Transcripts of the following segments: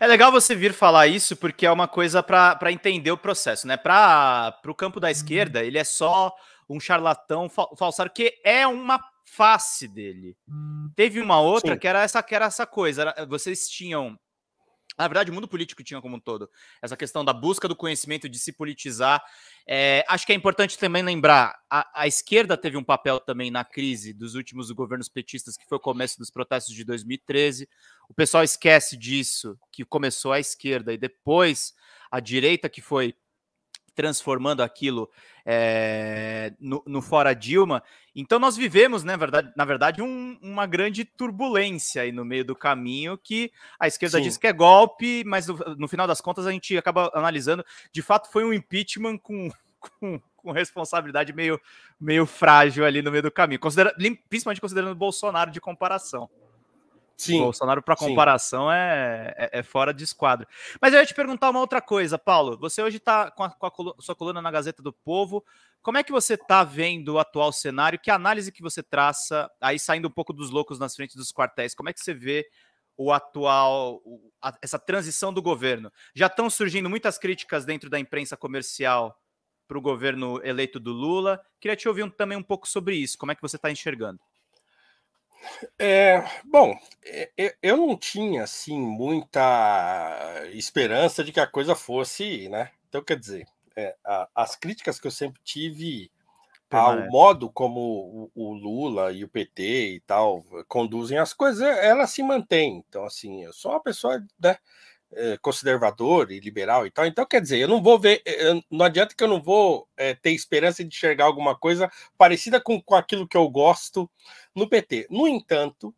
É legal você vir falar isso, porque é uma coisa para entender o processo, né? Para o campo da esquerda, ele é só um charlatão falsário, que é uma face dele. Teve uma outra Sim. que era essa coisa. Vocês tinham. Na verdade, o mundo político tinha como um todo essa questão da busca do conhecimento, de se politizar. Acho que é importante também lembrar, a esquerda teve um papel também na crise dos últimos governos petistas, que foi o começo dos protestos de 2013. O pessoal esquece disso, que começou a esquerda e depois a direita que foi transformando aquilo no fora Dilma. Então nós vivemos, né, na verdade, uma grande turbulência aí no meio do caminho, que a esquerda diz Sim. que é golpe, mas no final das contas a gente acaba analisando, de fato foi um impeachment com responsabilidade meio frágil ali no meio do caminho, principalmente considerando o Bolsonaro de comparação. Sim, Bolsonaro, para sim. comparação, é fora de esquadro. Mas eu ia te perguntar uma outra coisa, Paulo. Você hoje está com a sua coluna na Gazeta do Povo. Como é que você está vendo o atual cenário? Que análise que você traça, aí saindo um pouco dos loucos nas frentes dos quartéis? Como é que você vê o atual, essa transição do governo? Já estão surgindo muitas críticas dentro da imprensa comercial para o governo eleito do Lula. Queria te ouvir também um pouco sobre isso. Como é que você está enxergando? Bom, eu não tinha assim muita esperança de que a coisa fosse, né? Então, quer dizer, as críticas que eu sempre tive ao Permanece. modo como o Lula e o PT e tal conduzem as coisas, elas se mantêm. Então, assim, eu sou uma pessoa, né, conservador e liberal e tal. Então, quer dizer, eu não vou ver, não adianta que eu não vou ter esperança de enxergar alguma coisa parecida com aquilo que eu gosto no PT. No entanto,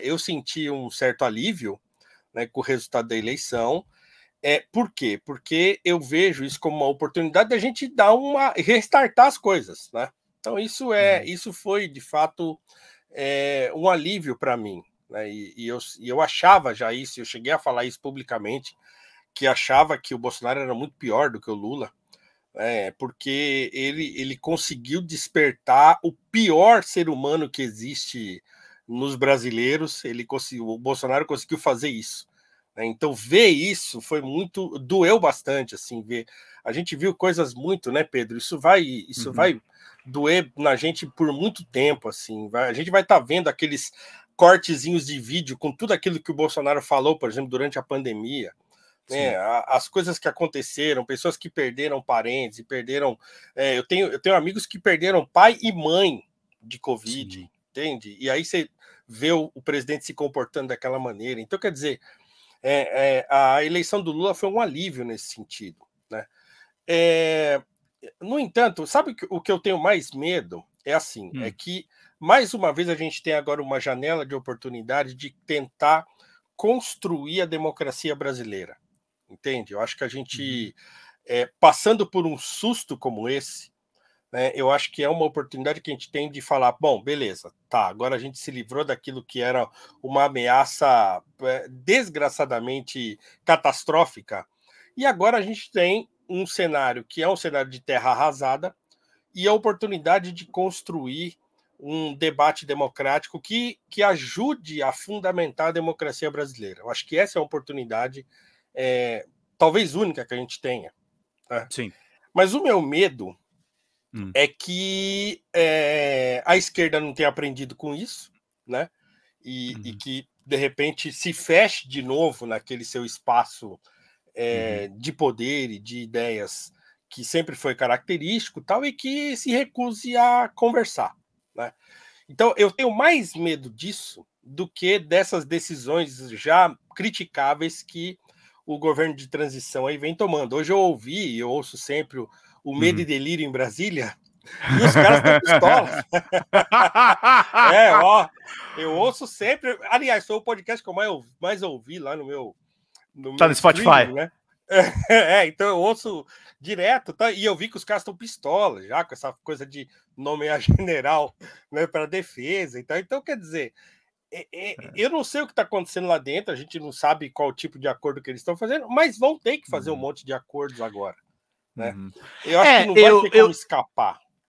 eu senti um certo alívio, né, com o resultado da eleição. Por quê? Porque eu vejo isso como uma oportunidade da gente restartar as coisas, né? Então, isso foi, de fato, um alívio para mim. Né? Eu achava já isso, eu cheguei a falar isso publicamente, que achava que o Bolsonaro era muito pior do que o Lula, porque ele conseguiu despertar o pior ser humano que existe nos brasileiros. O Bolsonaro conseguiu fazer isso. Né? Então, ver isso foi muito, doeu bastante, assim, ver. A gente viu coisas muito, né, Pedro? Isso vai doer na gente por muito tempo, assim. A gente vai estar vendo aqueles cortezinhos de vídeo com tudo aquilo que o Bolsonaro falou, por exemplo, durante a pandemia. Né, as coisas que aconteceram, pessoas que perderam parentes, perderam. Eu tenho amigos que perderam pai e mãe de Covid, Sim. entende? E aí você vê o presidente se comportando daquela maneira. Então, quer dizer, a eleição do Lula foi um alívio nesse sentido. Né? No entanto, sabe o que eu tenho mais medo? É assim, é que, mais uma vez, a gente tem agora uma janela de oportunidade de tentar construir a democracia brasileira. Entende? Eu acho que a gente, passando por um susto como esse, né, eu acho que é uma oportunidade que a gente tem de falar, bom, beleza, tá, agora a gente se livrou daquilo que era uma ameaça desgraçadamente catastrófica, e agora a gente tem um cenário que é um cenário de terra arrasada e a oportunidade de construir um debate democrático que ajude a fundamentar a democracia brasileira. Eu acho que essa é uma oportunidade talvez única que a gente tenha. Né? Sim. Mas o meu medo é que a esquerda não tenha aprendido com isso, né? E que, de repente, se feche de novo naquele seu espaço de poder e de ideias que sempre foi característico tal, e que se recuse a conversar. Né? Então, eu tenho mais medo disso do que dessas decisões já criticáveis que o governo de transição aí vem tomando. Hoje eu ouço sempre o Medo e Delírio em Brasília, e os caras estão pistola. Ó, eu ouço sempre. Aliás, foi o podcast que eu mais ouvi lá no meu Tá no streaming, Spotify. né? Então eu ouço direto, tá? E eu vi que os caras estão pistola já com essa coisa de nomear general, né, para defesa. Então, quer dizer, eu não sei o que está acontecendo lá dentro, a gente não sabe qual tipo de acordo que eles estão fazendo, mas vão ter que fazer um monte de acordos agora. Né? Eu acho que não vai ter como escapar.